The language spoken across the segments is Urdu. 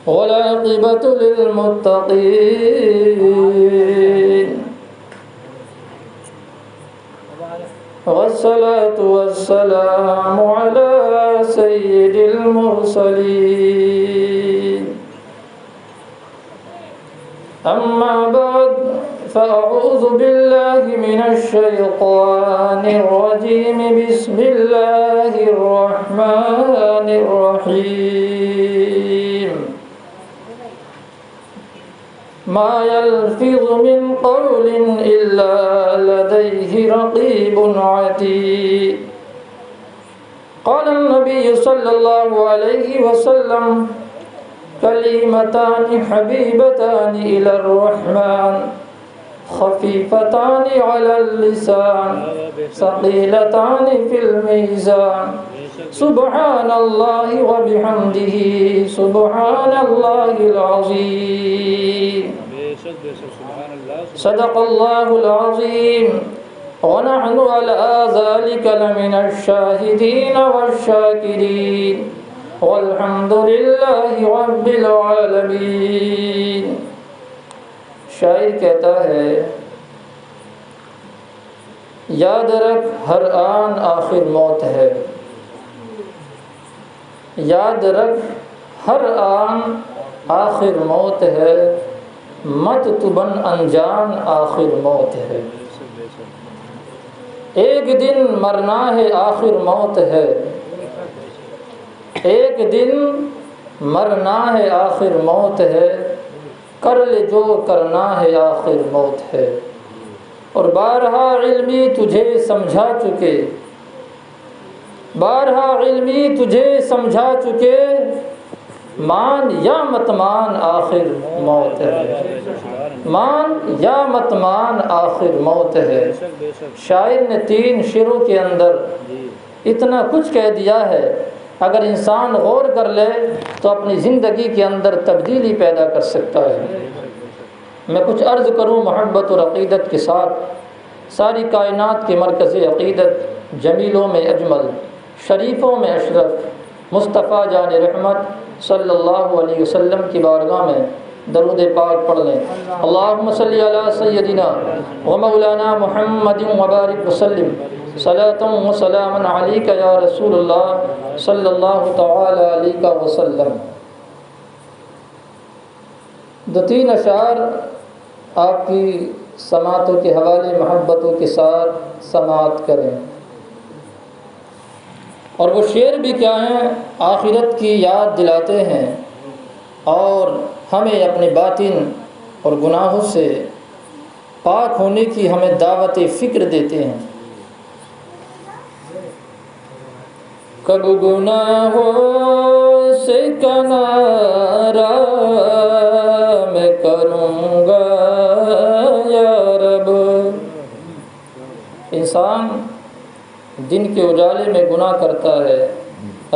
والعاقبة للمتقين والصلاة والسلام على سيد المرسلين أما بعد فأعوذ بالله من الشيطان الرجيم بسم الله الرحمن الرحيم ما يلفظ من قول إلا لديه رقيب عتيد قال النبي صلى الله عليه وسلم كلمتان حبيبتان إلى الرحمن خفيفتان على اللسان ثقيلتان في الميزان سبحان الله وبحمده سبحان الله العظيم صدق الله العظيم ونحن على ذلك لمن الشاهدين والشاكرين والحمد لله رب العالمين. شاعر کہتا ہے یاد رکھ ہر آن آخر موت ہے، یاد رکھ ہر آن آخر موت ہے، مت تو بن انجان آخر موت ہے. ایک دن مرنا ہے آخر موت ہے، ایک دن مرنا ہے آخر موت ہے، کر لے جو کرنا ہے آخر موت ہے. اور بارہا علمی تجھے سمجھا چکے، بارہا علمی تجھے سمجھا چکے، مان یا مت مان آخر موت ہے، مان یا مت مان آخر موت ہے. شاعر نے 3 شعروں کے اندر اتنا کچھ کہہ دیا ہے، اگر انسان غور کر لے تو اپنی زندگی کے اندر تبدیلی پیدا کر سکتا ہے. میں کچھ عرض کروں محبت اور عقیدت کے ساتھ. ساری کائنات کے مرکز عقیدت، جمیلوں میں اجمل، شریفوں میں اشرف، مصطفیٰ جان رحمت صلی اللہ علیہ وسلم کی بارگاہ میں درود پاک پڑھ لیں. اللہم صلی علی سیدنا و مولانا محمد وبارک وسلم صلاۃ و سلام علیک یا رسول اللہ صلی اللہ تعالی علیہ وسلم. 2-3 اشعار آپ کی سماعتوں کے حوالے محبتوں کے ساتھ سماعت کریں. اور وہ شعر بھی کیا ہیں، آخرت کی یاد دلاتے ہیں اور ہمیں اپنے باطن اور گناہوں سے پاک ہونے کی ہمیں دعوت فکر دیتے ہیں. کب گناہوں سے کنارہ میں کروں گا یا رب. انسان دن کے اجالے میں گناہ کرتا ہے،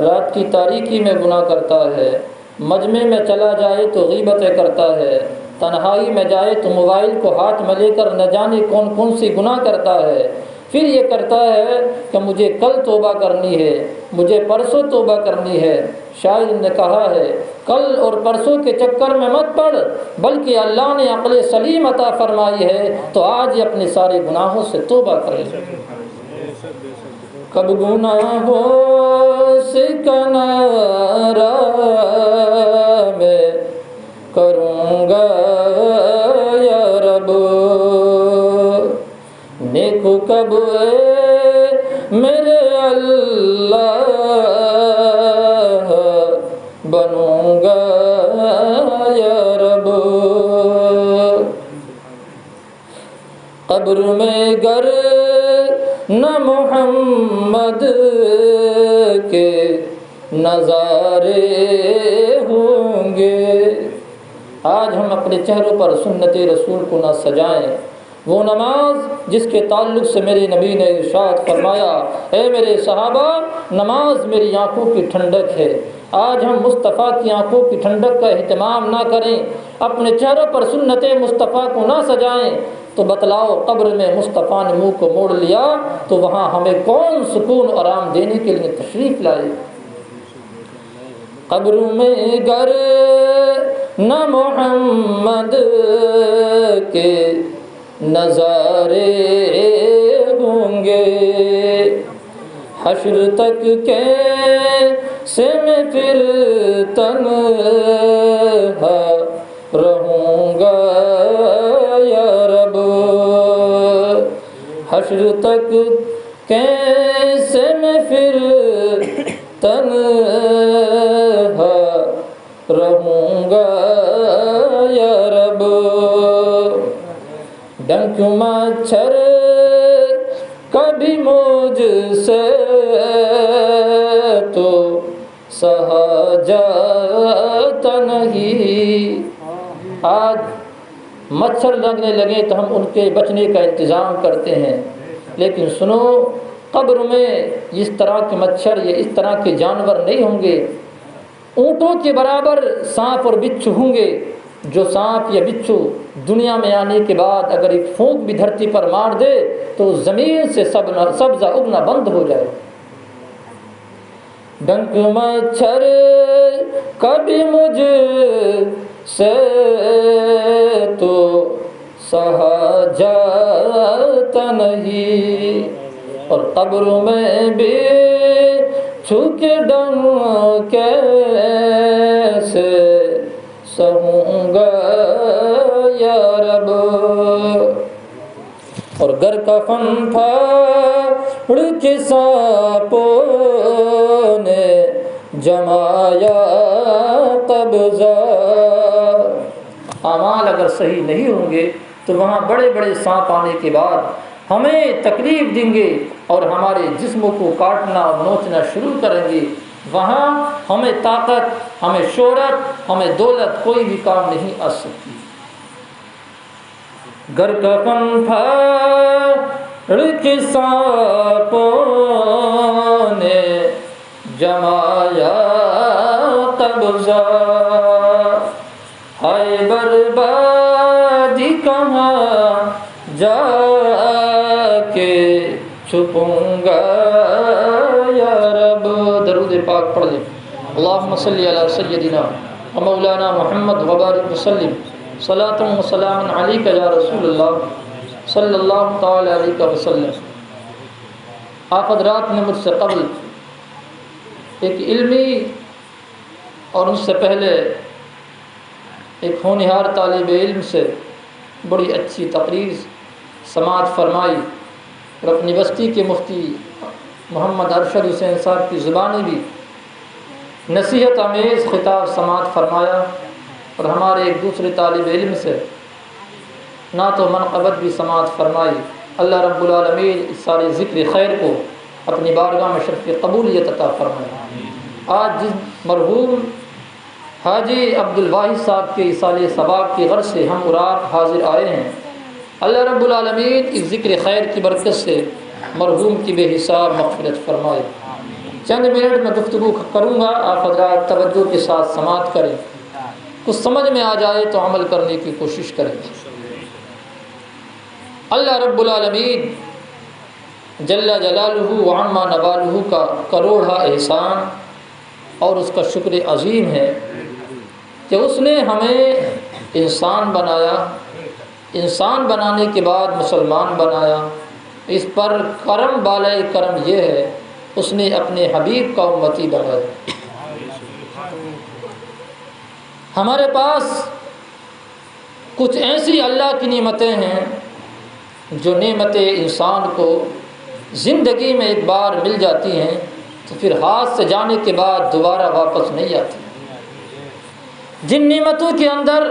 رات کی تاریکی میں گناہ کرتا ہے، مجمع میں چلا جائے تو غیبتیں کرتا ہے، تنہائی میں جائے تو موبائل کو ہاتھ میں لے کر نہ جانے کون کون سی گناہ کرتا ہے. پھر یہ کرتا ہے کہ مجھے کل توبہ کرنی ہے، مجھے پرسوں توبہ کرنی ہے. شاعر نے کہا ہے کل اور پرسوں کے چکر میں مت پڑ، بلکہ اللہ نے عقل سلیم عطا فرمائی ہے تو آج ہی اپنے سارے گناہوں سے توبہ کرے. کب گناہوں سے کنارہ میں کروں گا یا رب، نیکو کب میرے اللہ بنوں گا یا رب. قبر میں گر نہ محمد کے نظارے ہوں گے. آج ہم اپنے چہروں پر سنت رسول کو نہ سجائیں. وہ نماز جس کے تعلق سے میرے نبی نے ارشاد فرمایا اے میرے صحابہ نماز میری آنکھوں کی ٹھنڈک ہے. آج ہم مصطفیٰ کی آنکھوں کی ٹھنڈک کا اہتمام نہ کریں، اپنے چہروں پر سنت مصطفیٰ کو نہ سجائیں تو بتلاؤ قبر میں مصطفیٰ نے منہ کو موڑ لیا تو وہاں ہمیں کون سکون اور آرام دینے کے لیے تشریف لائے. قبر میں گر نہ محمد کے نظارے ہوں گے، حشر تک کیسے میں پھر تنہا رہوں گا یا رب، حشر تک کیسے میں پھر تنہا رہوں گا یا رب، ڈنک مچھر کبھی مجھ سے تو سہا جاتا نہیں، آج مچھر لگنے لگے تو ہم ان کے بچنے کا انتظام کرتے ہیں، لیکن سنو قبر میں اس طرح کے مچھر یا اس طرح کے جانور نہیں ہوں گے، اونٹوں کے برابر سانپ اور بچھو ہوں گے، جو سانپ یا بچھو دنیا میں آنے کے بعد اگر ایک پھونک بھی دھرتی پر مار دے تو زمین سے سبزہ اگنا بند ہو جائے۔ ڈنک مچھر کبھی مجھ سے تو سہا جاتا نہیں، اور قبر میں بھی چھوکے ڈنک کیسے سہوں گا یا رب، اور گر کفن پھاڑ کے سانپوں نے جمایا قبضہ، اعمال اگر صحیح نہیں ہوں گے تو وہاں بڑے بڑے سانپ آنے کے بعد ہمیں تکلیف دیں گے اور ہمارے جسموں کو کاٹنا اور نوچنا شروع کریں گے، وہاں ہمیں طاقت، ہمیں شہرت، ہمیں دولت کوئی بھی کام نہیں آ سکتی۔ گر کفن پھاڑ کے سانپوں نے جمایا قبضہ، ہائے بربادی کہاں جا کے چھپوں گا یا رب، درود پاک پڑھ لیں۔ اللہم صلی علی سیدنا و مولانا محمد وبارک وسلم، صلاۃ و سلام علیک یا رسول اللہ صلی اللہ تعالی علیہ وسلم۔ آپ حضرات نے مجھ سے قبل ایک علمی اور اس سے پہلے ایک ہونہار طالب علم سے بڑی اچھی تقریر سماعت فرمائی، اور اپنی بستی کے مفتی محمد ارشد حسین صاحب کی زبانی بھی نصیحت آمیز خطاب سماعت فرمایا، اور ہمارے ایک دوسرے طالب علم سے نعت و منقبت بھی سماعت فرمائی۔ اللہ رب العالمین اس سارے ذکر خیر کو اپنی بارگاہ میں شرف قبولیت عطا فرمائے۔ آج جس مرحوم حاجی عبد الواحد صاحب کے اصالہ ثواب کی غرض سے ہم اور آپ حاضر آئے ہیں، اللہ رب العالمین اس ذکر خیر کی برکت سے مرحوم کی بے حساب مغفرت فرمائے۔ چند منٹ میں گفتگو کروں گا، آپ حضرات توجہ کے ساتھ سماعت کریں، کچھ سمجھ میں آ جائے تو عمل کرنے کی کوشش کریں۔ اللہ رب العالمین جل جلالہ و عما نوالہ کا کروڑا احسان اور اس کا شکر عظیم ہے کہ اس نے ہمیں انسان بنایا، انسان بنانے کے بعد مسلمان بنایا۔ اس پر کرم بالائے کرم یہ ہے اس نے اپنے حبیب کا امتی بنایا۔ ہمارے پاس کچھ ایسی اللہ کی نعمتیں ہیں جو نعمتیں انسان کو زندگی میں ایک بار مل جاتی ہیں تو پھر ہاتھ سے جانے کے بعد دوبارہ واپس نہیں آتی۔ جن نعمتوں کے اندر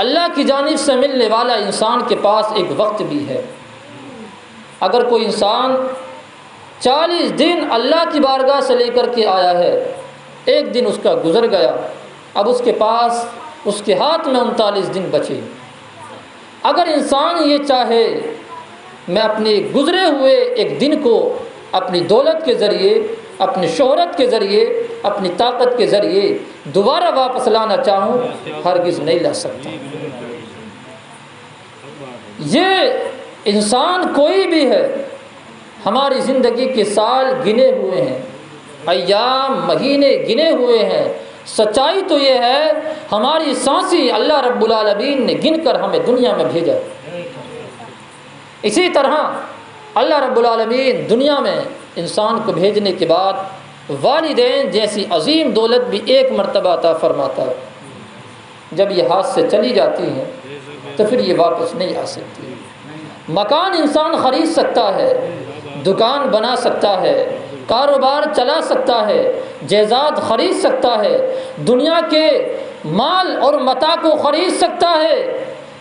اللہ کی جانب سے ملنے والا انسان کے پاس ایک وقت بھی ہے۔ اگر کوئی انسان 40 دن اللہ کی بارگاہ سے لے کر کے آیا ہے، ایک دن اس کا گزر گیا، اب اس کے پاس، اس کے ہاتھ میں 39 دن بچے۔ اگر انسان یہ چاہے میں اپنے گزرے ہوئے ایک دن کو اپنی دولت کے ذریعے، اپنی شہرت کے ذریعے، اپنی طاقت کے ذریعے دوبارہ واپس لانا چاہوں، ہرگز نہیں لا سکتا۔ یہ انسان کوئی بھی ہے، ہماری زندگی کے سال گنے ہوئے ہیں، ایام، مہینے گنے ہوئے ہیں، سچائی تو یہ ہے ہماری سانسی اللہ رب العالمین نے گن کر ہمیں دنیا میں بھیجا۔ اسی طرح اللہ رب العالمین دنیا میں انسان کو بھیجنے کے بعد والدین جیسی عظیم دولت بھی ایک مرتبہ عطا فرماتا ہے۔ جب یہ ہاتھ سے چلی جاتی ہیں تو پھر یہ واپس نہیں آ سکتی۔ مکان انسان خرید سکتا ہے، دکان بنا سکتا ہے، کاروبار چلا سکتا ہے، جائیداد خرید سکتا ہے، دنیا کے مال اور متاع کو خرید سکتا ہے،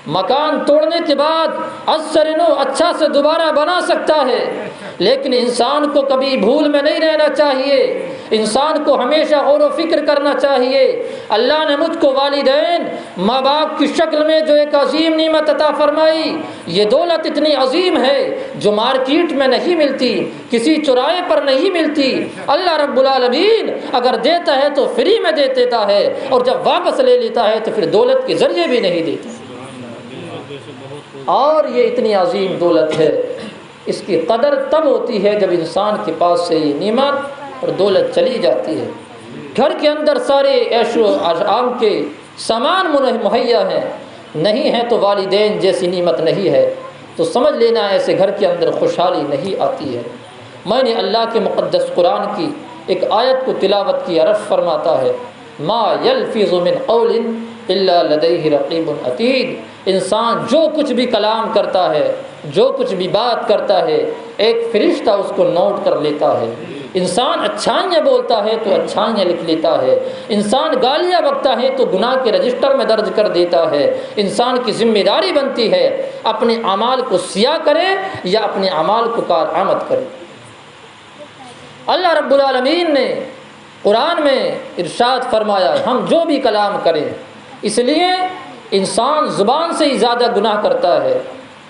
مکان توڑنے کے بعد اثرنو اچھا سے دوبارہ بنا سکتا ہے، لیکن انسان کو کبھی بھول میں نہیں رہنا چاہیے، انسان کو ہمیشہ غور و فکر کرنا چاہیے۔ اللہ نے مجھ کو والدین ماں باپ کی شکل میں جو ایک عظیم نعمت عطا فرمائی، یہ دولت اتنی عظیم ہے جو مارکیٹ میں نہیں ملتی، کسی چوراہے پر نہیں ملتی۔ اللہ رب العالمین اگر دیتا ہے تو فری میں دے دیتا ہے، اور جب واپس لے لیتا ہے تو پھر دولت کے ذریعے بھی نہیں دیتا۔ اور یہ اتنی عظیم دولت ہے، اس کی قدر تب ہوتی ہے جب انسان کے پاس سے یہ نعمت اور دولت چلی جاتی ہے۔ گھر کے اندر سارے عیش و آرام کے سامان مہیا ہیں، نہیں ہے تو والدین جیسی نعمت نہیں ہے، تو سمجھ لینا ایسے گھر کے اندر خوشحالی نہیں آتی ہے۔ میں نے اللہ کے مقدس قرآن کی ایک آیت کو تلاوت کی، عرض فرماتا ہے ما یلفظ من قول الا لدیہ رقیب عتید۔ انسان جو کچھ بھی کلام کرتا ہے، جو کچھ بھی بات کرتا ہے، ایک فرشتہ اس کو نوٹ کر لیتا ہے۔ انسان اچھائیاں بولتا ہے تو اچھائیاں لکھ لیتا ہے، انسان گالیاں بکتا ہے تو گناہ کے رجسٹر میں درج کر دیتا ہے۔ انسان کی ذمہ داری بنتی ہے اپنے اعمال کو سیاہ کرے یا اپنے اعمال کو کارآمد کرے۔ اللہ رب العالمین نے قرآن میں ارشاد فرمایا ہم جو بھی کلام کریں، اس لیے انسان زبان سے ہی زیادہ گناہ کرتا ہے۔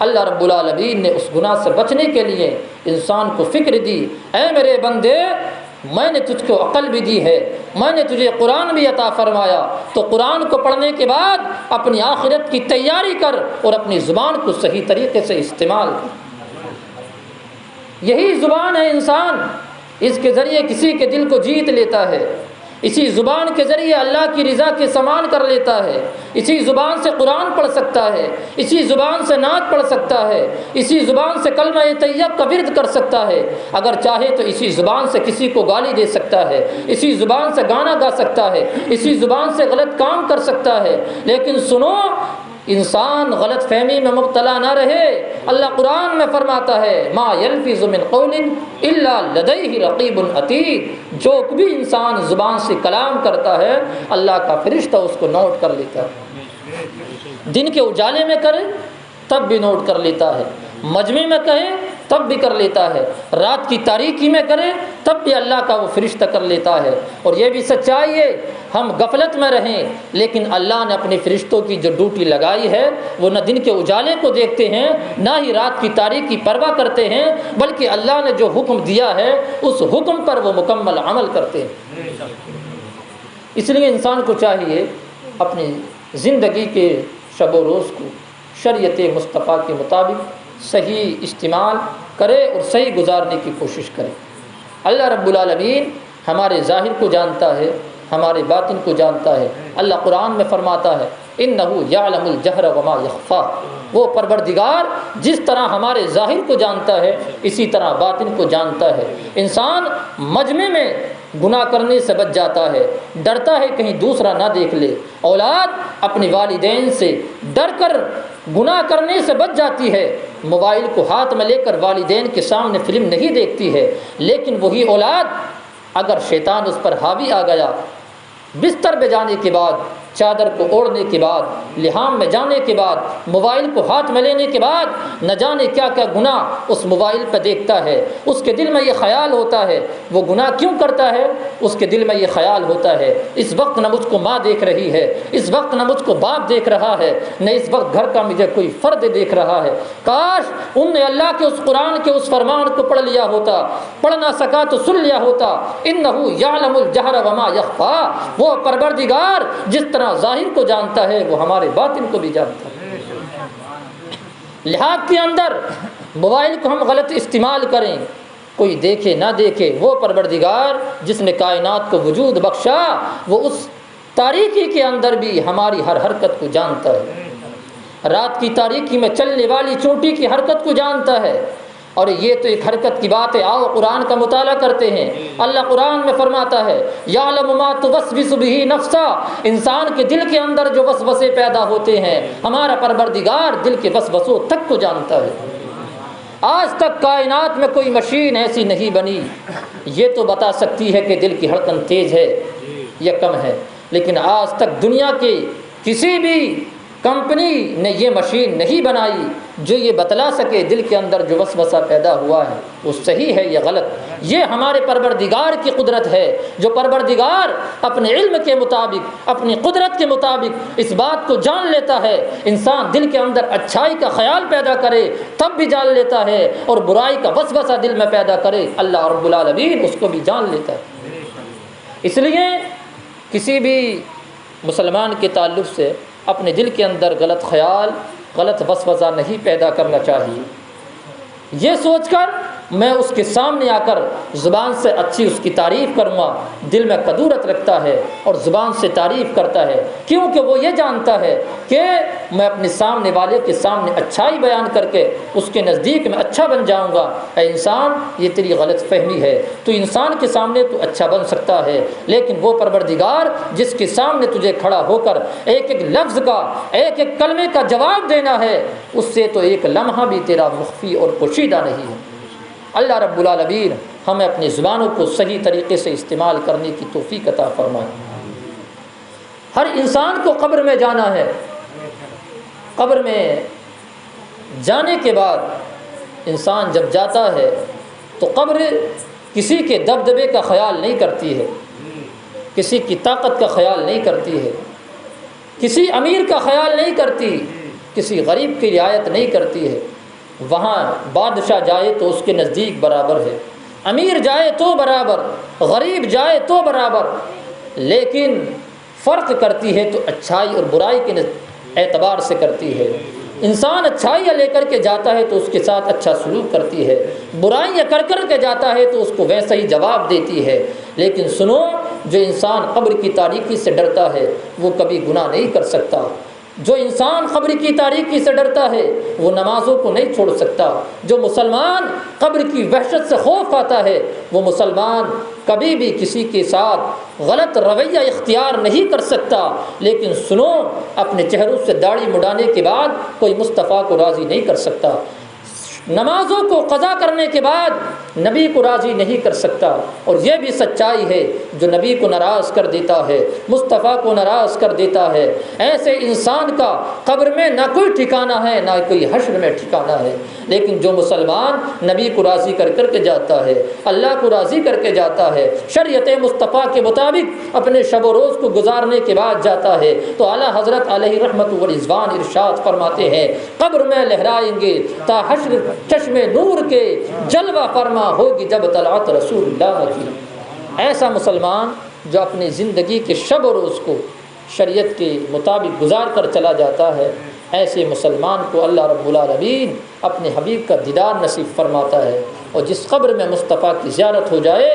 اللہ رب العالمین نے اس گناہ سے بچنے کے لیے انسان کو فکر دی، اے میرے بندے میں نے تجھ کو عقل بھی دی ہے، میں نے تجھے قرآن بھی عطا فرمایا، تو قرآن کو پڑھنے کے بعد اپنی آخرت کی تیاری کر اور اپنی زبان کو صحیح طریقے سے استعمال کر۔ یہی زبان ہے انسان، اس کے ذریعے کسی کے دل کو جیت لیتا ہے، اسی زبان کے ذریعے اللہ کی رضا کے سامان کر لیتا ہے، اسی زبان سے قرآن پڑھ سکتا ہے، اسی زبان سے نعت پڑھ سکتا ہے، اسی زبان سے کلمہ طیب کا ورد کر سکتا ہے، اگر چاہے تو اسی زبان سے کسی کو گالی دے سکتا ہے، اسی زبان سے گانا گا سکتا ہے، اسی زبان سے غلط کام کر سکتا ہے۔ لیکن سنو، انسان غلط فہمی میں مبتلا نہ رہے۔ اللہ قرآن میں فرماتا ہے ما یلفظ من قول الا لدیہ رقیب عتید۔ جو بھی انسان زبان سے کلام کرتا ہے اللہ کا فرشتہ اس کو نوٹ کر لیتا ہے۔ دن کے اجالے میں کرے تب بھی نوٹ کر لیتا ہے، مجمع میں کہے تب بھی کر لیتا ہے، رات کی تاریکی میں کرے تب بھی اللہ کا وہ فرشتہ کر لیتا ہے۔ اور یہ بھی سچائی ہے ہم غفلت میں رہیں لیکن اللہ نے اپنے فرشتوں کی جو ڈیوٹی لگائی ہے وہ نہ دن کے اجالے کو دیکھتے ہیں نہ ہی رات کی تاریکی پرواہ کرتے ہیں، بلکہ اللہ نے جو حکم دیا ہے اس حکم پر وہ مکمل عمل کرتے ہیں۔ اس لیے انسان کو چاہیے اپنی زندگی کے شب و روز کو شریعت مصطفیٰ کے مطابق صحیح استعمال کرے اور صحیح گزارنے کی کوشش کرے۔ اللہ رب العالمین ہمارے ظاہر کو جانتا ہے، ہمارے باطن کو جانتا ہے۔ اللہ قرآن میں فرماتا ہے اِنَّهُ يَعْلَمُ الْجَهْرَ وَمَا يَخْفَى۔ وہ پروردگار جس طرح ہمارے ظاہر کو جانتا ہے اسی طرح باطن کو جانتا ہے۔ انسان مجمع میں گناہ کرنے سے بچ جاتا ہے، ڈرتا ہے کہیں دوسرا نہ دیکھ لے۔ اولاد اپنے والدین سے ڈر کر گناہ کرنے سے بچ جاتی ہے، موبائل کو ہاتھ میں لے کر والدین کے سامنے فلم نہیں دیکھتی ہے، لیکن وہی اولاد اگر شیطان اس پر حاوی آ گیا، بستر پہ جانے کے بعد، چادر کو اوڑھنے کے بعد، لحام میں جانے کے بعد، موبائل کو ہاتھ میں لینے کے بعد نہ جانے کیا کیا گناہ اس موبائل پہ دیکھتا ہے، اس کے دل میں یہ خیال ہوتا ہے وہ گناہ کیوں کرتا ہے، اس کے دل میں یہ خیال ہوتا ہے اس وقت نہ مجھ کو ماں دیکھ رہی ہے، اس وقت نہ مجھ کو باپ دیکھ رہا ہے، نہ اس وقت گھر کا مجھے کوئی فرد دیکھ رہا ہے۔ کاش ان نے اللہ کے اس قرآن کے اس فرمان کو پڑھ لیا ہوتا، پڑھ نہ سکا تو سن لیا ہوتا۔ اِنَّهُ يَعْلَمُ الْجَهْرَ وَمَا يَخْفَى۔ وہ پروردگار جس طرح ظاہر کو جانتا ہے وہ ہمارے باطن کو بھی جانتا ہے۔ لحاظ کے اندر موبائل کو ہم غلط استعمال کریں، کوئی دیکھے نہ دیکھے، وہ پروردگار جس نے کائنات کو وجود بخشا وہ اس تاریکی کے اندر بھی ہماری ہر حرکت کو جانتا ہے، رات کی تاریکی میں چلنے والی چونٹی کی حرکت کو جانتا ہے۔ اور یہ تو ایک حرکت کی بات ہے۔ آؤ قرآن کا مطالعہ کرتے ہیں۔ اللہ قرآن میں فرماتا ہے یعلم ما توسوس به نفسا، انسان کے دل کے اندر جو وسوسے پیدا ہوتے ہیں ہمارا پروردگار دل کے وسوسوں تک کو جانتا ہے۔ آج تک کائنات میں کوئی مشین ایسی نہیں بنی یہ تو بتا سکتی ہے کہ دل کی دھڑکن تیز ہے یا کم ہے، لیکن آج تک دنیا کے کسی بھی کمپنی نے یہ مشین نہیں بنائی جو یہ بتلا سکے دل کے اندر جو وسوسہ پیدا ہوا ہے وہ صحیح ہے یا غلط۔ یہ ہمارے پروردگار کی قدرت ہے، جو پروردگار اپنے علم کے مطابق اپنی قدرت کے مطابق اس بات کو جان لیتا ہے۔ انسان دل کے اندر اچھائی کا خیال پیدا کرے تب بھی جان لیتا ہے، اور برائی کا وسوسہ دل میں پیدا کرے اللہ رب العالمین اس کو بھی جان لیتا ہے۔ اس لیے کسی بھی مسلمان کے تعلق سے اپنے دل کے اندر غلط خیال غلط وسوسہ نہیں پیدا کرنا چاہیے، یہ سوچ کر میں اس کے سامنے آ کر زبان سے اچھی اس کی تعریف کروں گا، دل میں کدورت رکھتا ہے اور زبان سے تعریف کرتا ہے، کیونکہ وہ یہ جانتا ہے کہ میں اپنے سامنے والے کے سامنے اچھائی بیان کر کے اس کے نزدیک میں اچھا بن جاؤں گا۔ اے انسان یہ تیری غلط فہمی ہے، تو انسان کے سامنے تو اچھا بن سکتا ہے، لیکن وہ پروردگار جس کے سامنے تجھے کھڑا ہو کر ایک ایک لفظ کا ایک ایک کلمے کا جواب دینا ہے اس سے تو ایک لمحہ بھی تیرا مخفی اور پوشیدہ نہیں ہے۔ اللہ رب العالمین ہمیں اپنی زبانوں کو صحیح طریقے سے استعمال کرنے کی توفیق عطا فرمائے۔ ہر انسان کو قبر میں جانا ہے، قبر میں جانے کے بعد انسان جب جاتا ہے تو قبر کسی کے دبدبے کا خیال نہیں کرتی ہے، کسی کی طاقت کا خیال نہیں کرتی ہے، کسی امیر کا خیال نہیں کرتی، کسی غریب کی رعایت نہیں کرتی ہے۔ وہاں بادشاہ جائے تو اس کے نزدیک برابر ہے، امیر جائے تو برابر، غریب جائے تو برابر، لیکن فرق کرتی ہے تو اچھائی اور برائی کے اعتبار سے کرتی ہے۔ انسان اچھائیاں لے کر کے جاتا ہے تو اس کے ساتھ اچھا سلوک کرتی ہے، برائیاں کر کر کے جاتا ہے تو اس کو ویسا ہی جواب دیتی ہے۔ لیکن سنو، جو انسان قبر کی تاریکی سے ڈرتا ہے وہ کبھی گناہ نہیں کر سکتا، جو انسان قبر کی تاریکی سے ڈرتا ہے وہ نمازوں کو نہیں چھوڑ سکتا، جو مسلمان قبر کی وحشت سے خوف آتا ہے وہ مسلمان کبھی بھی کسی کے ساتھ غلط رویہ اختیار نہیں کر سکتا۔ لیکن سنو، اپنے چہروں سے داڑھی مڈانے کے بعد کوئی مصطفیٰ کو راضی نہیں کر سکتا، نمازوں کو قضا کرنے کے بعد نبی کو راضی نہیں کر سکتا، اور یہ بھی سچائی ہے جو نبی کو ناراض کر دیتا ہے مصطفیٰ کو ناراض کر دیتا ہے۔ ایسے انسان کا قبر میں نہ کوئی ٹھکانہ ہے نہ کوئی حشر میں ٹھکانہ ہے۔ لیکن جو مسلمان نبی کو راضی کر کر کے جاتا ہے، اللہ کو راضی کر کے جاتا ہے، شریعت مصطفیٰ کے مطابق اپنے شب و روز کو گزارنے کے بعد جاتا ہے، تو اعلیٰ حضرت علیہ رحمت و رضوان ارشاد فرماتے ہیں قبر میں لہرائیں گے تا حشر چشم نور کے، جلوہ فرما ہوگی جب طلعت رسول اللہ کی۔ ایسا مسلمان جو اپنی زندگی کے شب و روز کو شریعت کے مطابق گزار کر چلا جاتا ہے، ایسے مسلمان کو اللہ رب العالمین اپنے حبیب کا دیدار نصیب فرماتا ہے، اور جس قبر میں مصطفیٰ کی زیارت ہو جائے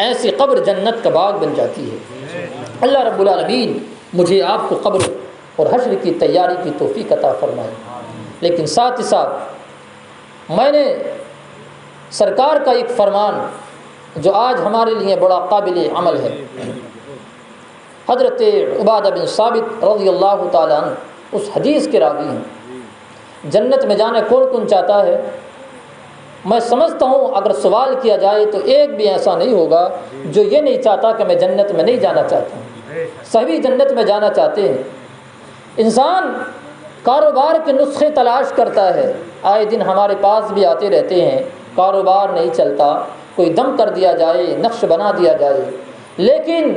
ایسی قبر جنت کا باغ بن جاتی ہے۔ اللہ رب العالمین مجھے آپ کو قبر اور حشر کی تیاری کی توفیق عطا فرمائے۔ لیکن ساتھ ہی ساتھ میں نے سرکار کا ایک فرمان جو آج ہمارے لیے بڑا قابل عمل ہے، حضرت عبادہ بن ثابت رضی اللہ تعالیٰ عنہ اس حدیث کے راوی ہیں۔ جنت میں جانا کون کون چاہتا ہے؟ میں سمجھتا ہوں اگر سوال کیا جائے تو ایک بھی ایسا نہیں ہوگا جو یہ نہیں چاہتا کہ میں جنت میں نہیں جانا چاہتا ہوں، سبھی جنت میں جانا چاہتے ہیں۔ انسان کاروبار کے نسخے تلاش کرتا ہے، آئے دن ہمارے پاس بھی آتے رہتے ہیں، کاروبار نہیں چلتا، کوئی دم کر دیا جائے، نقش بنا دیا جائے، لیکن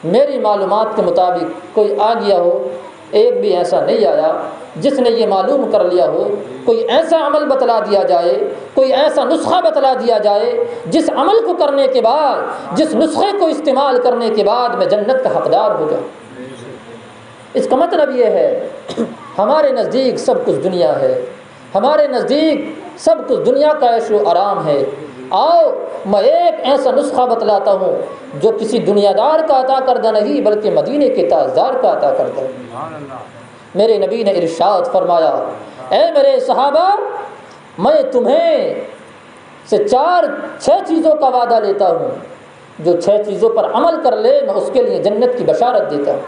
میری معلومات کے مطابق کوئی آ گیا ہو، ایک بھی ایسا نہیں آیا جس نے یہ معلوم کر لیا ہو کوئی ایسا عمل بتلا دیا جائے، کوئی ایسا نسخہ بتلا دیا جائے جس عمل کو کرنے کے بعد، جس نسخے کو استعمال کرنے کے بعد میں جنت کا حقدار ہو جاؤں۔ اس کا مطلب یہ ہے ہمارے نزدیک سب کچھ دنیا ہے، ہمارے نزدیک سب کچھ دنیا کا عیش و آرام ہے۔ آؤ میں ایک ایسا نسخہ بتلاتا ہوں جو کسی دنیا دار کا عطا کردہ نہیں بلکہ مدینے کے تاجدار کا عطا کردہ ہے۔ میرے نبی نے ارشاد فرمایا، اے میرے صحابہ، میں تمہیں سے 6 چیزوں کا وعدہ لیتا ہوں، جو 6 چیزوں پر عمل کر لے میں اس کے لیے جنت کی بشارت دیتا ہوں۔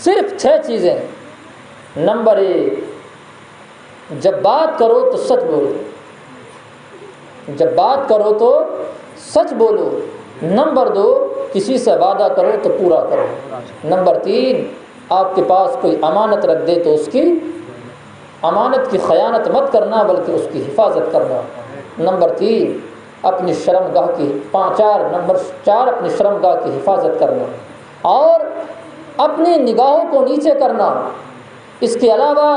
صرف 6 چیزیں۔ نمبر 1، جب بات کرو تو سچ بولو، جب بات کرو تو سچ بولو۔ نمبر 2، کسی سے وعدہ کرو تو پورا کرو۔ نمبر 3، آپ کے پاس کوئی امانت رکھ دے تو اس کی امانت کی خیانت مت کرنا بلکہ اس کی حفاظت کرنا۔ نمبر 3، اپنی شرمگاہ کی نمبر 4 اپنی شرمگاہ کی حفاظت کرنا اور اپنی نگاہوں کو نیچے کرنا۔ اس کے علاوہ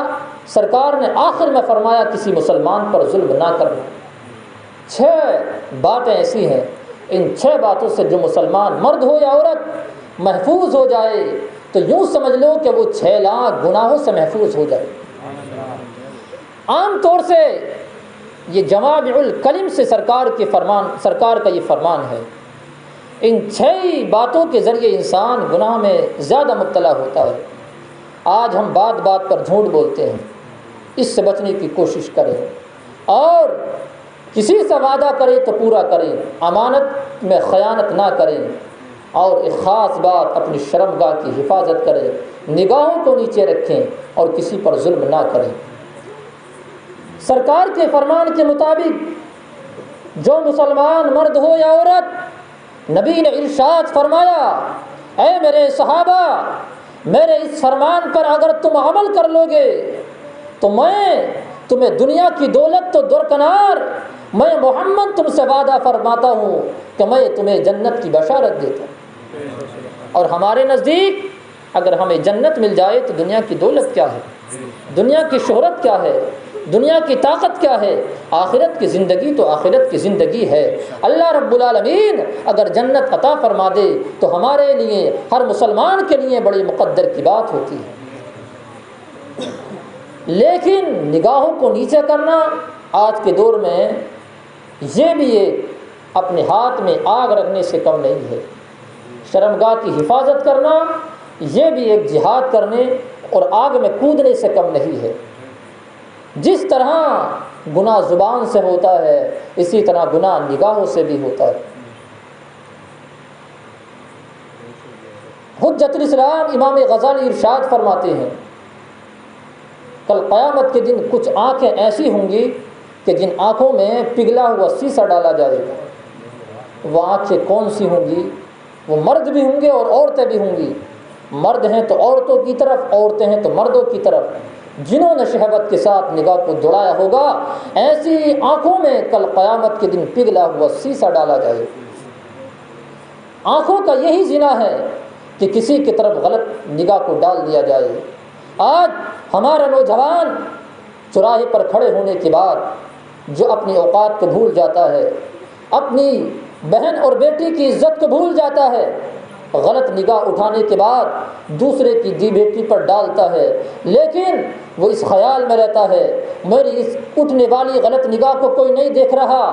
سرکار نے آخر میں فرمایا کسی مسلمان پر ظلم نہ کرنا۔ 6 باتیں ایسی ہیں، ان 6 باتوں سے جو مسلمان مرد ہو یا عورت محفوظ ہو جائے تو یوں سمجھ لو کہ وہ 6 لاکھ گناہوں سے محفوظ ہو جائے۔ عام طور سے یہ جوامع الکلم سے سرکار کا یہ فرمان ہے۔ ان 6 باتوں کے ذریعے انسان گناہ میں زیادہ مبتلا ہوتا ہے۔ آج ہم بات بات پر جھوٹ بولتے ہیں، اس سے بچنے کی کوشش کریں اور کسی سے وعدہ کریں تو پورا کریں، امانت میں خیانت نہ کریں اور ایک خاص بات اپنی شرمگاہ کی حفاظت کریں، نگاہوں کو نیچے رکھیں اور کسی پر ظلم نہ کریں۔ سرکار کے فرمان کے مطابق جو مسلمان مرد ہو یا عورت، نبی نے ارشاد فرمایا، اے میرے صحابہ، میرے اس فرمان پر اگر تم عمل کر لو گے تو میں تمہیں دنیا کی دولت تو درکنار، میں محمد تم سے وعدہ فرماتا ہوں کہ میں تمہیں جنت کی بشارت دیتا ہوں۔ اور ہمارے نزدیک اگر ہمیں جنت مل جائے تو دنیا کی دولت کیا ہے، دنیا کی شہرت کیا ہے، دنیا کی طاقت کیا ہے؟ آخرت کی زندگی تو آخرت کی زندگی ہے۔ اللہ رب العالمین اگر جنت عطا فرما دے تو ہمارے لیے، ہر مسلمان کے لیے بڑی مقدر کی بات ہوتی ہے۔ لیکن نگاہوں کو نیچے کرنا آج کے دور میں یہ بھی ایک اپنے ہاتھ میں آگ رکھنے سے کم نہیں ہے۔ شرمگاہ کی حفاظت کرنا یہ بھی ایک جہاد کرنے اور آگ میں کودنے سے کم نہیں ہے۔ جس طرح گناہ زبان سے ہوتا ہے اسی طرح گناہ نگاہوں سے بھی ہوتا ہے۔ حجت الاسلام امام غزالی ارشاد فرماتے ہیں، کل قیامت کے دن کچھ آنکھیں ایسی ہوں گی کہ جن آنکھوں میں پگھلا ہوا سیسا ڈالا جائے گا۔ وہ آنکھیں کون سی ہوں گی؟ وہ مرد بھی ہوں گے اور عورتیں بھی ہوں گی۔ مرد ہیں تو عورتوں کی طرف، عورتیں ہیں تو مردوں کی طرف، جنہوں نے شہوت کے ساتھ نگاہ کو دوڑایا ہوگا ایسی آنکھوں میں کل قیامت کے دن پگھلا ہوا سیسا ڈالا جائے گا۔ آنکھوں کا یہی زنا ہے کہ کسی کی طرف غلط نگاہ کو ڈال دیا جائے۔ آج ہمارا نوجوان چوراہے پر کھڑے ہونے کے بعد جو اپنی اوقات کو بھول جاتا ہے، اپنی بہن اور بیٹی کی عزت کو بھول جاتا ہے، غلط نگاہ اٹھانے کے بعد دوسرے کی دی بیٹی پر ڈالتا ہے، لیکن وہ اس خیال میں رہتا ہے میری اس اٹھنے والی غلط نگاہ کو کوئی نہیں دیکھ رہا۔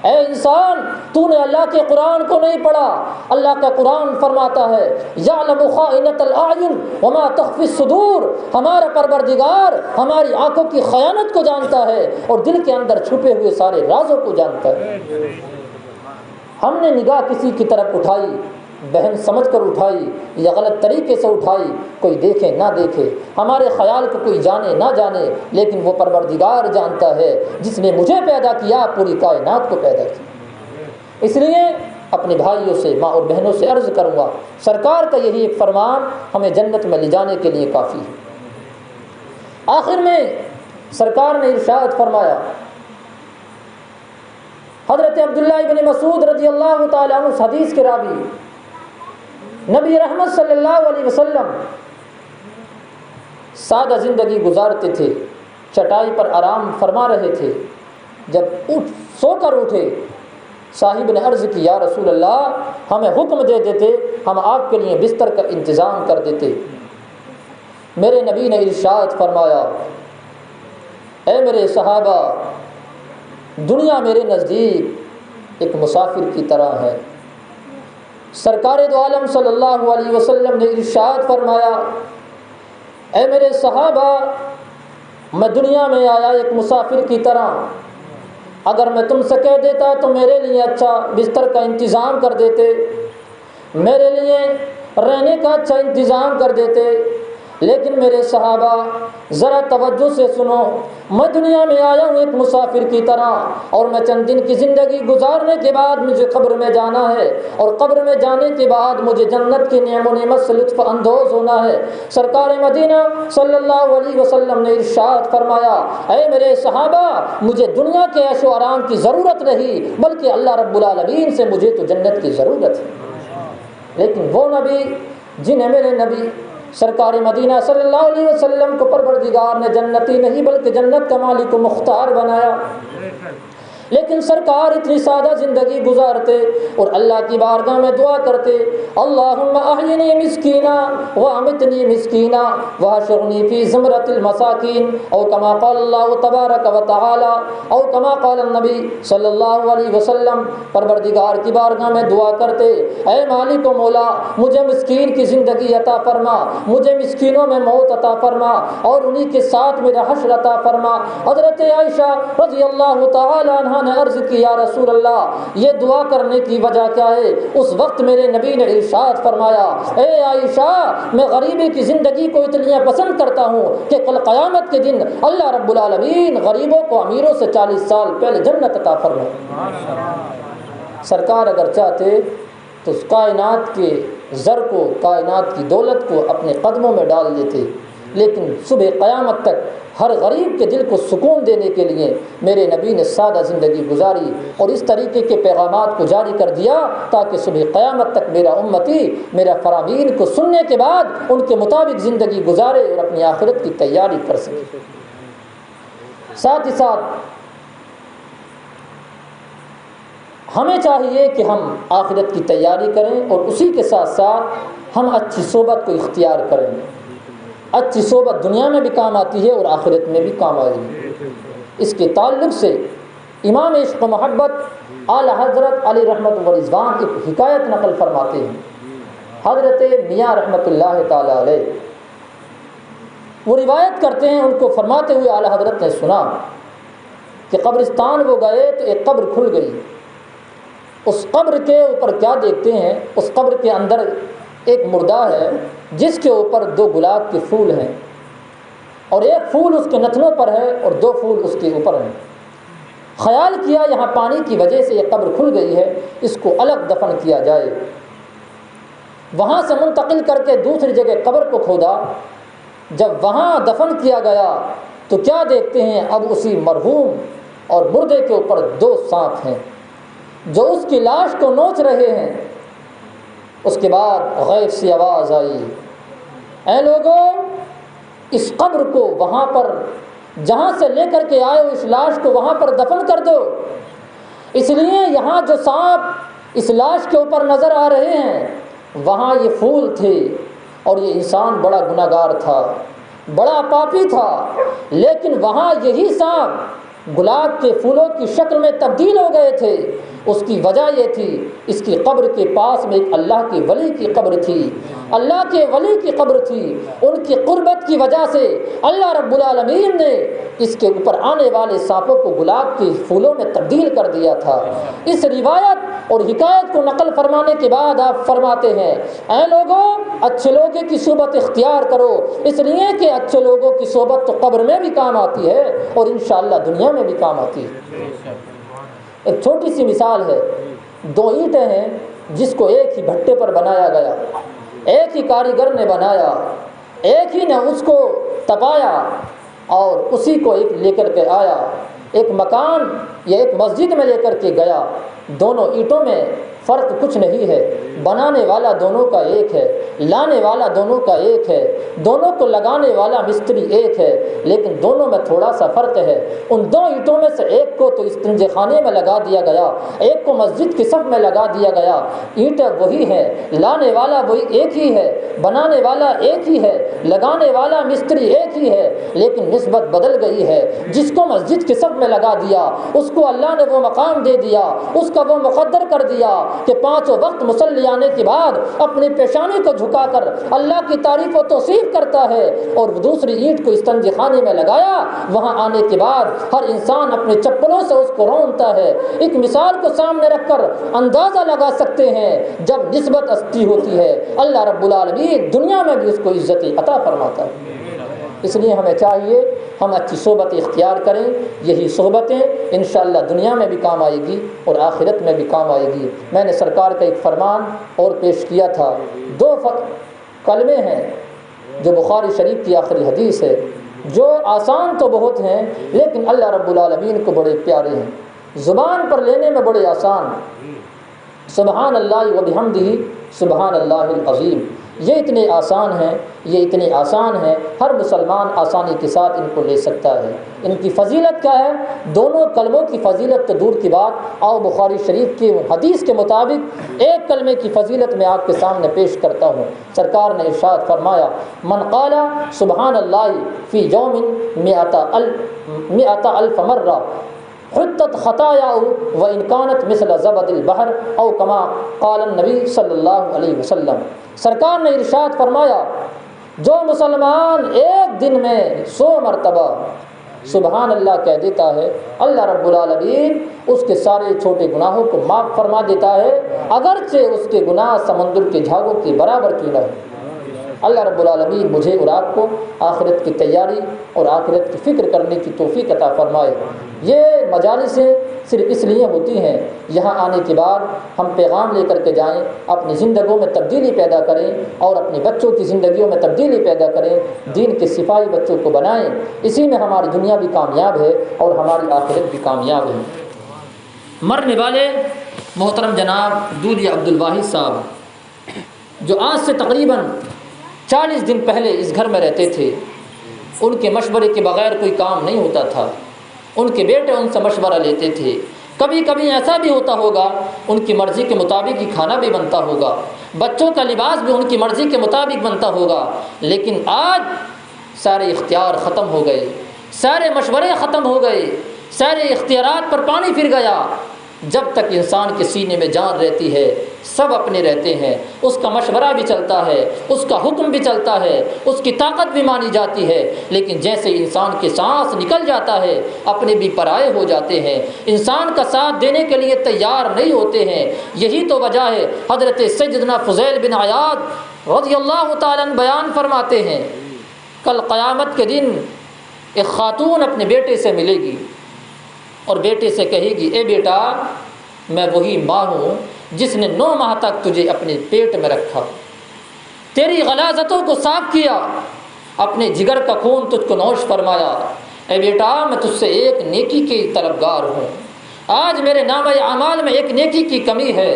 اے انسان، تو نے اللہ کے قرآن کو نہیں پڑھا۔ اللہ کا قرآن فرماتا ہے یعلم خائنۃ الاعین وما تخفی الصدور، ہمارا پروردگار ہماری آنکھوں کی خیانت کو جانتا ہے اور دل کے اندر چھپے ہوئے سارے رازوں کو جانتا ہے۔ ہم نے نگاہ کسی کی طرف اٹھائی، بہن سمجھ کر اٹھائی یا غلط طریقے سے اٹھائی، کوئی دیکھے نہ دیکھے، ہمارے خیال کو کوئی جانے نہ جانے، لیکن وہ پروردگار جانتا ہے جس نے مجھے پیدا کیا، پوری کائنات کو پیدا کیا۔ اس لیے اپنے بھائیوں سے، ماں اور بہنوں سے عرض کروں گا، سرکار کا یہی ایک فرمان ہمیں جنت میں لے جانے کے لیے کافی ہے۔ آخر میں سرکار نے ارشاد فرمایا، حضرت عبداللہ ابن مسعود رضی اللہ تعالیٰ عنہ اس حدیث کے راوی، نبی رحمت صلی اللہ علیہ وسلم سادہ زندگی گزارتے تھے، چٹائی پر آرام فرما رہے تھے۔ جب سو کر اٹھے، صاحب نے عرض کی یا رسول اللہ، ہمیں حکم دے دیتے، ہم آپ کے لیے بستر کا انتظام کر دیتے۔ میرے نبی نے ارشاد فرمایا، اے میرے صحابہ، دنیا میرے نزدیک ایک مسافر کی طرح ہے۔ سرکار دو عالم صلی اللہ علیہ وسلم نے ارشاد فرمایا، اے میرے صحابہ، میں دنیا میں آیا ایک مسافر کی طرح، اگر میں تم سے کہہ دیتا تو میرے لیے اچھا بستر کا انتظام کر دیتے، میرے لیے رہنے کا اچھا انتظام کر دیتے، لیکن میرے صحابہ ذرا توجہ سے سنو، میں دنیا میں آیا ہوں ایک مسافر کی طرح، اور میں چند دن کی زندگی گزارنے کے بعد مجھے قبر میں جانا ہے، اور قبر میں جانے کے بعد مجھے جنت کی نعم و نعمت سے لطف اندوز ہونا ہے۔ سرکار مدینہ صلی اللہ علیہ وسلم نے ارشاد فرمایا، اے میرے صحابہ، مجھے دنیا کے عیش و آرام کی ضرورت نہیں، بلکہ اللہ رب العالمین سے مجھے تو جنت کی ضرورت ہے۔ لیکن وہ نبی جنہیں میرے نبی سرکار مدینہ صلی اللہ علیہ وسلم کو پروردگار نے جنتی نہیں بلکہ جنت کا مالک و مختار بنایا، لیکن سرکار اتنی سادہ زندگی گزارتے اور اللہ کی بارگاہ میں دعا کرتے، اللہم احینی مسکینا وامتنی مسکینا وحشرنی فی زمرۃ المساکین، او کما قال اللہ تبارک و تعالی، او کما قال النبی صلی اللہ علیہ وسلم۔ پروردگار کی بارگاہ میں دعا کرتے، اے مالک و مولا، مجھے مسکین کی زندگی عطا فرما، مجھے مسکینوں میں موت عطا فرما، اور انہی کے ساتھ میرا حشر عطا فرما۔ حضرت عائشہ رضی اللہ تعالی عنہ نے عرض کی، یا رسول اللہ، یہ دعا کرنے کی وجہ کیا ہے؟ اس وقت میرے نبی نے ارشاد فرمایا، اے عائشہ، میں غریبی کی زندگی کو اتنی پسند کرتا ہوں کہ کل قیامت کے دن اللہ رب العالمین غریبوں کو امیروں سے 40 سال پہلے جنت عطا فرمائے۔ سرکار اگر چاہتے تو اس کائنات کے زر کو، کائنات کی دولت کو اپنے قدموں میں ڈال دیتے، لیکن صبح قیامت تک ہر غریب کے دل کو سکون دینے کے لیے میرے نبی نے سادہ زندگی گزاری اور اس طریقے کے پیغامات کو جاری کر دیا تاکہ صبح قیامت تک میرا امتی، میرا فرامین کو سننے کے بعد ان کے مطابق زندگی گزارے اور اپنی آخرت کی تیاری کر سکے۔ ساتھ ہی ساتھ ہمیں چاہیے کہ ہم آخرت کی تیاری کریں اور اسی کے ساتھ ساتھ ہم اچھی صحبت کو اختیار کریں۔ اچھی صحبت دنیا میں بھی کام آتی ہے اور آخرت میں بھی کام آئے گی۔ اس کے تعلق سے امام عشق و محبت اعلی حضرت علی رحمت و رضوان ایک حکایت نقل فرماتے ہیں۔ حضرت میاں رحمت اللہ تعالی علیہ وہ روایت کرتے ہیں، ان کو فرماتے ہوئے اعلی حضرت نے سنا کہ قبرستان وہ گئے تو ایک قبر کھل گئی۔ اس قبر کے اوپر کیا دیکھتے ہیں؟ اس قبر کے اندر ایک مردہ ہے جس کے اوپر 2 گلاب کے پھول ہیں، اور ایک پھول اس کے نتنوں پر ہے اور 2 پھول اس کے اوپر ہیں۔ خیال کیا یہاں پانی کی وجہ سے یہ قبر کھل گئی ہے، اس کو الگ دفن کیا جائے۔ وہاں سے منتقل کر کے دوسری جگہ قبر کو کھودا۔ جب وہاں دفن کیا گیا تو کیا دیکھتے ہیں؟ اب اسی مرحوم اور مردے کے اوپر 2 سانپ ہیں جو اس کی لاش کو نوچ رہے ہیں۔ اس کے بعد غیب سے آواز آئی، اے لوگوں، اس قبر کو وہاں پر جہاں سے لے کر کے آئے ہو اس لاش کو وہاں پر دفن کر دو، اس لیے یہاں جو سانپ اس لاش کے اوپر نظر آ رہے ہیں وہاں یہ پھول تھے، اور یہ انسان بڑا گناہگار تھا، بڑا پاپی تھا، لیکن وہاں یہی سانپ گلاب کے پھولوں کی شکل میں تبدیل ہو گئے تھے۔ اس کی وجہ یہ تھی، اس کی قبر کے پاس میں ایک اللہ کے ولی کی قبر تھی، اللہ کے ولی کی قبر تھی۔ ان کی قربت کی وجہ سے اللہ رب العالمین نے اس کے اوپر آنے والے سانپوں کو گلاب کے پھولوں میں تبدیل کر دیا تھا۔ اس روایت اور حکایت کو نقل فرمانے کے بعد آپ فرماتے ہیں، اے لوگوں، اچھے لوگوں کی صحبت اختیار کرو، اس لیے کہ اچھے لوگوں کی صحبت تو قبر میں بھی کام آتی ہے اور انشاءاللہ دنیا میں بھی کام آتی ہے۔ ایک چھوٹی سی مثال ہے، 2 اینٹیں ہیں جس کو ایک ہی بھٹے پر بنایا گیا، ایک ہی کاریگر نے بنایا، ایک ہی نے اس کو تپایا اور اسی کو ایک لے کر کے آیا، ایک مکان یا ایک مسجد میں لے کر کے گیا۔ دونوں اینٹوں میں فرق کچھ نہیں ہے، بنانے والا دونوں کا ایک ہے، لانے والا دونوں کا ایک ہے، دونوں کو لگانے والا مستری ایک ہے، لیکن دونوں میں تھوڑا سا فرق ہے۔ ان دو اینٹوں میں سے ایک کو تو استنجے خانے میں لگا دیا گیا، ایک کو مسجد کی صف میں لگا دیا گیا۔ اینٹیں وہی ہیں، لانے والا وہی ایک ہی ہے، بنانے والا ایک ہی ہے، لگانے والا مستری ایک ہی ہے، لیکن نسبت بدل گئی ہے۔ جس کو مسجد کی صف میں لگا دیا اس کو اللہ نے وہ مقام دے دیا، اس کا وہ مقدر کر دیا کہ 5 وقت مصلی آنے کے بعد اپنی پیشانی کو جھکا کر اللہ کی تعریف و توصیف کرتا ہے، اور دوسری اینٹ کو استنجے خانے میں لگایا، وہاں آنے کے بعد ہر انسان اپنے چپلوں سے اس کو رونتا ہے۔ ایک مثال کو سامنے رکھ کر اندازہ لگا سکتے ہیں، جب نسبت استی ہوتی ہے اللہ رب العالمین دنیا میں بھی اس کو عزت عطا فرماتا ہے۔ اس لیے ہمیں چاہیے ہم اچھی صحبت اختیار کریں، یہی صحبتیں انشاءاللہ دنیا میں بھی کام آئے گی اور آخرت میں بھی کام آئے گی۔ میں نے سرکار کا ایک فرمان اور پیش کیا تھا، 2 کلمے ہیں جو بخاری شریف کی آخری حدیث ہے، جو آسان تو بہت ہیں لیکن اللہ رب العالمین کو بڑے پیارے ہیں، زبان پر لینے میں بڑے آسان، سبحان اللہ و بحمدہ سبحان اللہ العظیم۔ یہ اتنے آسان ہیں، یہ اتنے آسان ہیں، ہر مسلمان آسانی کے ساتھ ان کو لے سکتا ہے۔ ان کی فضیلت کیا ہے؟ دونوں کلموں کی فضیلت تو دور کی بات، آؤ بخاری شریف کی حدیث کے مطابق ایک کلمے کی فضیلت میں آپ کے سامنے پیش کرتا ہوں۔ سرکار نے ارشاد فرمایا، من قال سبحان اللہ فی یوم 100 الف مرہ حطت خطایاہ وان کانت مثل زبد البحر او کما قال النبی صلی اللہ علیہ وسلم۔ سرکار نے ارشاد فرمایا، جو مسلمان ایک دن میں 100 مرتبہ سبحان اللہ کہہ دیتا ہے، اللہ رب العالمین اس کے سارے چھوٹے گناہوں کو معاف فرما دیتا ہے، اگرچہ اس کے گناہ سمندر کے جھاگوں کے برابر کیوں نہ ہو۔ اللہ رب العالمین مجھے اور آپ کو آخرت کی تیاری اور آخرت کی فکر کرنے کی توفیق عطا فرمائے۔ یہ مجالسیں صرف اس لیے ہوتی ہیں یہاں آنے کے بعد ہم پیغام لے کر کے جائیں، اپنی زندگیوں میں تبدیلی پیدا کریں اور اپنے بچوں کی زندگیوں میں تبدیلی پیدا کریں، دین کے سپاہی بچوں کو بنائیں۔ اسی میں ہماری دنیا بھی کامیاب ہے اور ہماری آخرت بھی کامیاب ہے۔ مرنے والے محترم جناب دودھی عبدالواحد صاحب، جو آج سے تقریباً 40 دن پہلے اس گھر میں رہتے تھے، ان کے مشورے کے بغیر کوئی کام نہیں ہوتا تھا۔ ان کے بیٹے ان سے مشورہ لیتے تھے، کبھی کبھی ایسا بھی ہوتا ہوگا ان کی مرضی کے مطابق ہی کھانا بھی بنتا ہوگا، بچوں کا لباس بھی ان کی مرضی کے مطابق بنتا ہوگا، لیکن آج سارے اختیار ختم ہو گئے، سارے مشورے ختم ہو گئے، سارے اختیارات پر پانی پھر گیا۔ جب تک انسان کے سینے میں جان رہتی ہے سب اپنے رہتے ہیں، اس کا مشورہ بھی چلتا ہے، اس کا حکم بھی چلتا ہے، اس کی طاقت بھی مانی جاتی ہے، لیکن جیسے انسان کے سانس نکل جاتا ہے اپنے بھی پرائے ہو جاتے ہیں، انسان کا ساتھ دینے کے لیے تیار نہیں ہوتے ہیں۔ یہی تو وجہ ہے، حضرت سیدنا فضیل بن عیاض رضی اللہ تعالیٰ عنہ بیان فرماتے ہیں، کل قیامت کے دن ایک خاتون اپنے بیٹے سے ملے گی اور بیٹے سے کہے گی، اے بیٹا، میں وہی ماں ہوں جس نے 9 ماہ تک تجھے اپنے پیٹ میں رکھا، تیری غلاظتوں کو صاف کیا، اپنے جگر کا خون تجھ کو نوش فرمایا۔ اے بیٹا، میں تجھ سے ایک نیکی کی طلبگار ہوں، آج میرے نامہ اعمال میں ایک نیکی کی کمی ہے،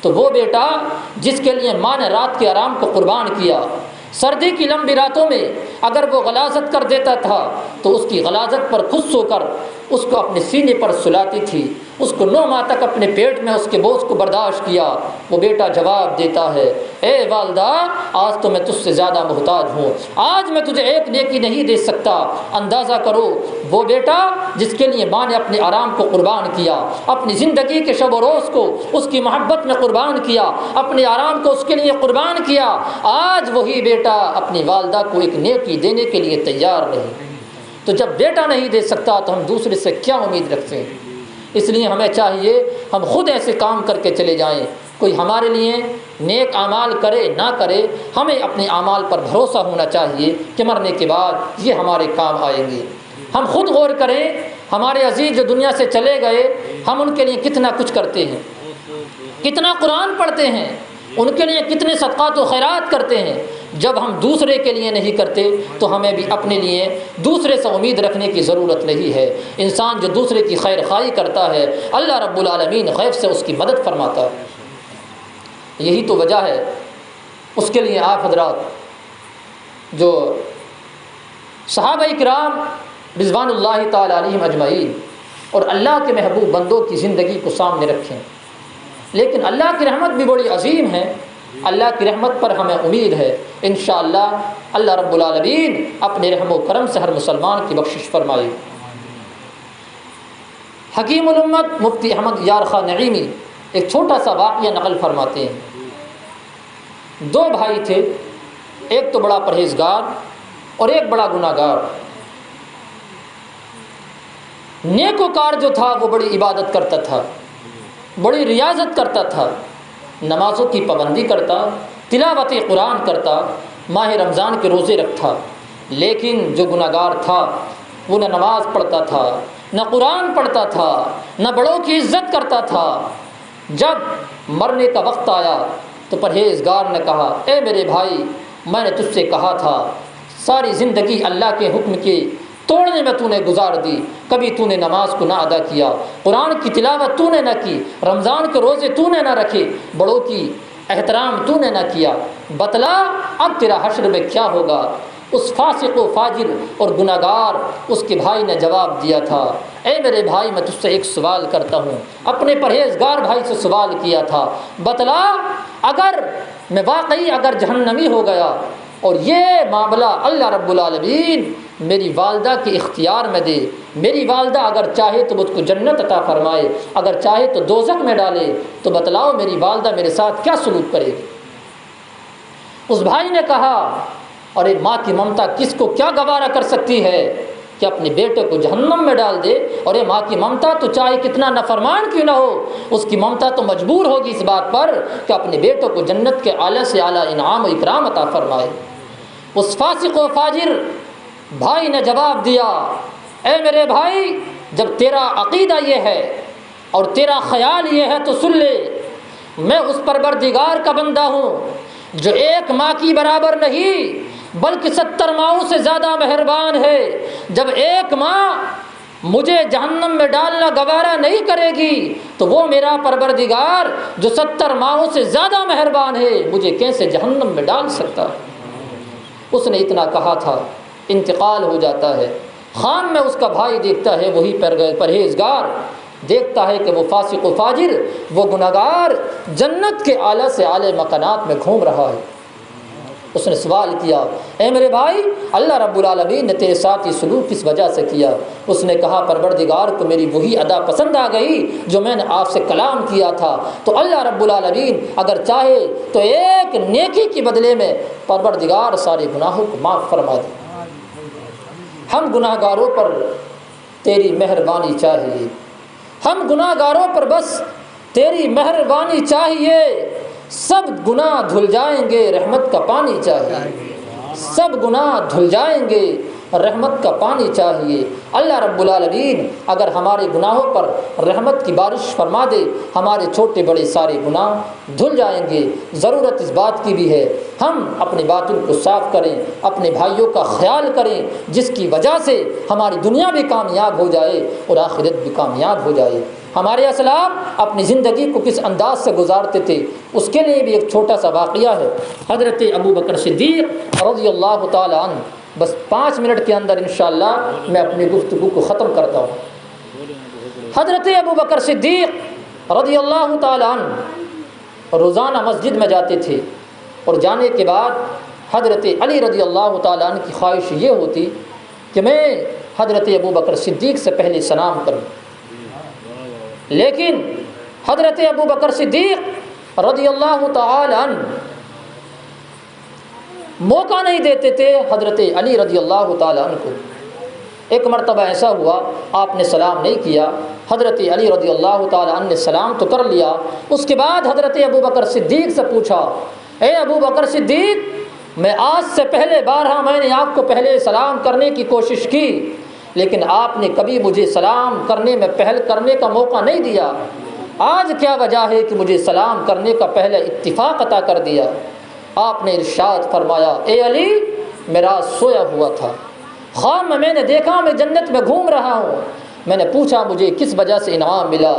تو وہ بیٹا جس کے لیے ماں نے رات کے آرام کو قربان کیا، سردی کی لمبی راتوں میں اگر وہ غلاظت کر دیتا تھا تو اس کی غلاظت پر خوش ہو کر اس کو اپنے سینے پر سلاتی تھی، اس کو 9 ماہ تک اپنے پیٹ میں اس کے بوجھ کو برداشت کیا۔ وہ بیٹا جواب دیتا ہے، اے والدہ، آج تو میں تجھ سے زیادہ محتاج ہوں، آج میں تجھے ایک نیکی نہیں دے سکتا۔ اندازہ کرو، وہ بیٹا جس کے لیے ماں نے اپنے آرام کو قربان کیا، اپنی زندگی کے شب و روز کو اس کی محبت میں قربان کیا، اپنے آرام کو اس کے لیے قربان کیا، آج وہی بیٹا اپنی والدہ کو ایک نیکی دینے کے لیے تیار نہیں۔ تو جب بیٹا نہیں دے سکتا تو ہم دوسرے سے کیا امید رکھتے ہیں؟ اس لیے ہمیں چاہیے ہم خود ایسے کام کر کے چلے جائیں، کوئی ہمارے لیے نیک اعمال کرے نہ کرے، ہمیں اپنے اعمال پر بھروسہ ہونا چاہیے کہ مرنے کے بعد یہ ہمارے کام آئیں گے۔ ہم خود غور کریں، ہمارے عزیز جو دنیا سے چلے گئے، ہم ان کے لیے کتنا کچھ کرتے ہیں، کتنا قرآن پڑھتے ہیں، ان کے لیے کتنے صدقات و خیرات کرتے ہیں۔ جب ہم دوسرے کے لیے نہیں کرتے تو ہمیں بھی اپنے لیے دوسرے سے امید رکھنے کی ضرورت نہیں ہے۔ انسان جو دوسرے کی خیر خواہی کرتا ہے، اللہ رب العالمین غیب سے اس کی مدد فرماتا ہے۔ یہی تو وجہ ہے، اس کے لیے آپ حضرات جو صحابہ کرام رضوان اللہ تعالی علیہم اجمعین اور اللہ کے محبوب بندوں کی زندگی کو سامنے رکھیں۔ لیکن اللہ کی رحمت بھی بڑی عظیم ہے، اللہ کی رحمت پر ہمیں امید ہے، انشاءاللہ اللہ رب العالمین اپنے رحم و کرم سے ہر مسلمان کی بخشش فرمائے۔ حکیم الامت مفتی احمد یار خان نعیمی ایک چھوٹا سا واقعہ نقل فرماتے ہیں۔ دو بھائی تھے، ایک تو بڑا پرہیزگار اور ایک بڑا گناہگار۔ نیکوکار جو تھا وہ بڑی عبادت کرتا تھا، بڑی ریاضت کرتا تھا، نمازوں کی پابندی کرتا، تلاوت قرآن کرتا، ماہ رمضان کے روزے رکھتا۔ لیکن جو گناہگار تھا وہ نہ نماز پڑھتا تھا، نہ قرآن پڑھتا تھا، نہ بڑوں کی عزت کرتا تھا۔ جب مرنے کا وقت آیا تو پرہیزگار نے کہا، اے میرے بھائی، میں نے تجھ سے کہا تھا ساری زندگی اللہ کے حکم کے توڑنے میں تو نے گزار دی، کبھی تو نے نماز کو نہ ادا کیا، قرآن کی تلاوت تو نے نہ کی، رمضان کے روزے تو نے نہ رکھے، بڑوں کی احترام تو نے نہ کیا، بتلا اب تیرا حشر میں کیا ہوگا۔ اس فاسق و فاجر اور گناہگار اس کے بھائی نے جواب دیا تھا، اے میرے بھائی، میں تجھ سے ایک سوال کرتا ہوں۔ اپنے پرہیزگار بھائی سے سوال کیا تھا، بتلا اگر میں واقعی اگر جہنمی ہو گیا اور یہ معاملہ اللہ رب العالمین میری والدہ کے اختیار میں دے، میری والدہ اگر چاہے تو مجھ کو جنت عطا فرمائے، اگر چاہے تو دوزخ میں ڈالے، تو بتلاؤ میری والدہ میرے ساتھ کیا سلوک کرے گی؟ اس بھائی نے کہا، ارے ماں کی ممتا کس کو کیا گوارا کر سکتی ہے کہ اپنے بیٹے کو جہنم میں ڈال دے؟ اور یہ ماں کی ممتا تو چاہے کتنا نافرمان کیوں نہ ہو، اس کی ممتا تو مجبور ہوگی اس بات پر کہ اپنے بیٹوں کو جنت کے اعلیٰ سے اعلیٰ انعام و اکرام عطا فرمائے۔ اس فاسق و فاجر بھائی نے جواب دیا، اے میرے بھائی، جب تیرا عقیدہ یہ ہے اور تیرا خیال یہ ہے تو سن لے، میں اس پروردگار کا بندہ ہوں جو ایک ماں کی برابر نہیں بلکہ 70 ماؤں سے زیادہ مہربان ہے۔ جب ایک ماں مجھے جہنم میں ڈالنا گوارا نہیں کرے گی تو وہ میرا پروردگار جو 70 ماؤں سے زیادہ مہربان ہے مجھے کیسے جہنم میں ڈال سکتا ہے؟ اس نے اتنا کہا تھا، انتقال ہو جاتا ہے۔ خام میں اس کا بھائی دیکھتا ہے وہی پرہیزگار، دیکھتا ہے کہ وہ فاسق و فاجر، وہ گناہگار جنت کے اعلیٰ سے اعلیٰ مکانات میں گھوم رہا ہے۔ اس نے سوال کیا، اے میرے بھائی، اللہ رب العالمین نے تیرے ساتھ یہ سلوک کس وجہ سے کیا؟ اس نے کہا، پروردگار کو میری وہی ادا پسند آ گئی جو میں نے آپ سے کلام کیا تھا، تو اللہ رب العالمین اگر چاہے تو ایک نیکی کے بدلے میں پروردگار سارے گناہوں کو معاف فرما دے۔ ہم گناہگاروں پر تیری مہربانی چاہیے، ہم گناہگاروں پر بس تیری مہربانی چاہیے۔ سب گناہ دھل جائیں گے، رحمت کا پانی چاہیے، سب گناہ دھل جائیں گے، رحمت کا پانی چاہیے۔ اللہ رب العالمین اگر ہمارے گناہوں پر رحمت کی بارش فرما دے، ہمارے چھوٹے بڑے سارے گناہ دھل جائیں گے۔ ضرورت اس بات کی بھی ہے ہم اپنے باطن کو صاف کریں، اپنے بھائیوں کا خیال کریں، جس کی وجہ سے ہماری دنیا بھی کامیاب ہو جائے اور آخرت بھی کامیاب ہو جائے۔ ہمارے اسلاف اپنی زندگی کو کس انداز سے گزارتے تھے، اس کے لیے بھی ایک چھوٹا سا واقعہ ہے۔ حضرت ابو بکر صدیق رضی اللہ تعالی عنہ، بس 5 منٹ کے اندر انشاءاللہ میں اپنی گفتگو کو ختم کرتا ہوں۔ حضرت ابو بکر صدیق رضی اللہ تعالی عنہ روزانہ مسجد میں جاتے تھے، اور جانے کے بعد حضرت علی رضی اللہ تعالی عنہ کی خواہش یہ ہوتی کہ میں حضرت ابو بکر صدیق سے پہلے سلام کروں، لیکن حضرت ابو بکر صدیق رضی اللہ تعالی عنہ موقع نہیں دیتے تھے حضرت علی رضی اللہ تعالی عنہ کو۔ ایک مرتبہ ایسا ہوا، آپ نے سلام نہیں کیا، حضرت علی رضی اللہ تعالی عنہ نے سلام تو کر لیا۔ اس کے بعد حضرت ابو بکر صدیق سے پوچھا، اے ابو بکر صدیق، میں آج سے پہلے بارہا میں نے آپ کو پہلے سلام کرنے کی کوشش کی، لیکن آپ نے کبھی مجھے سلام کرنے میں پہل کرنے کا موقع نہیں دیا، آج کیا وجہ ہے کہ مجھے سلام کرنے کا پہلے اتفاق عطا کر دیا؟ آپ نے ارشاد فرمایا، اے علی، میں رات سویا ہوا تھا، خواب میں نے دیکھا میں جنت میں گھوم رہا ہوں، میں نے پوچھا مجھے کس وجہ سے انعام ملا؟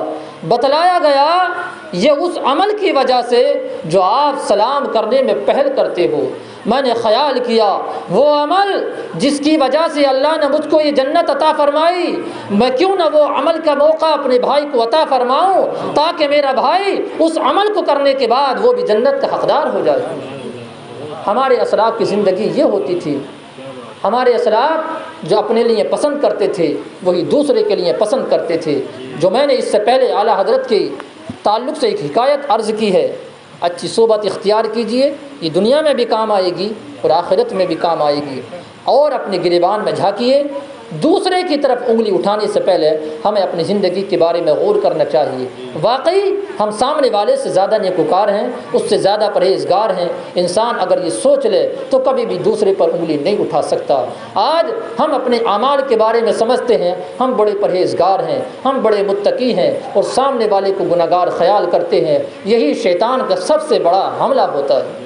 بتلایا گیا یہ اس عمل کی وجہ سے جو آپ سلام کرنے میں پہل کرتے ہو۔ میں نے خیال کیا وہ عمل جس کی وجہ سے اللہ نے مجھ کو یہ جنت عطا فرمائی، میں کیوں نہ وہ عمل کا موقع اپنے بھائی کو عطا فرماؤں تاکہ میرا بھائی اس عمل کو کرنے کے بعد وہ بھی جنت کا حقدار ہو جائے۔ ہمارے اسلاف کی زندگی یہ ہوتی تھی۔ ہمارے اسلاف جو اپنے لیے پسند کرتے تھے وہی دوسرے کے لیے پسند کرتے تھے۔ جو میں نے اس سے پہلے اعلیٰ حضرت کے تعلق سے ایک حکایت عرض کی ہے، اچھی صحبت اختیار کیجئے، یہ دنیا میں بھی کام آئے گی اور آخرت میں بھی کام آئے گی۔ اور اپنے گریبان میں جھانکیے، دوسرے کی طرف انگلی اٹھانے سے پہلے ہمیں اپنی زندگی کے بارے میں غور کرنا چاہیے۔ واقعی ہم سامنے والے سے زیادہ نیکوکار ہیں، اس سے زیادہ پرہیزگار ہیں۔ انسان اگر یہ سوچ لے تو کبھی بھی دوسرے پر انگلی نہیں اٹھا سکتا۔ آج ہم اپنے اعمال کے بارے میں سمجھتے ہیں ہم بڑے پرہیزگار ہیں، ہم بڑے متقی ہیں، اور سامنے والے کو گناہگار خیال کرتے ہیں۔ یہی شیطان کا سب سے بڑا حملہ ہوتا ہے۔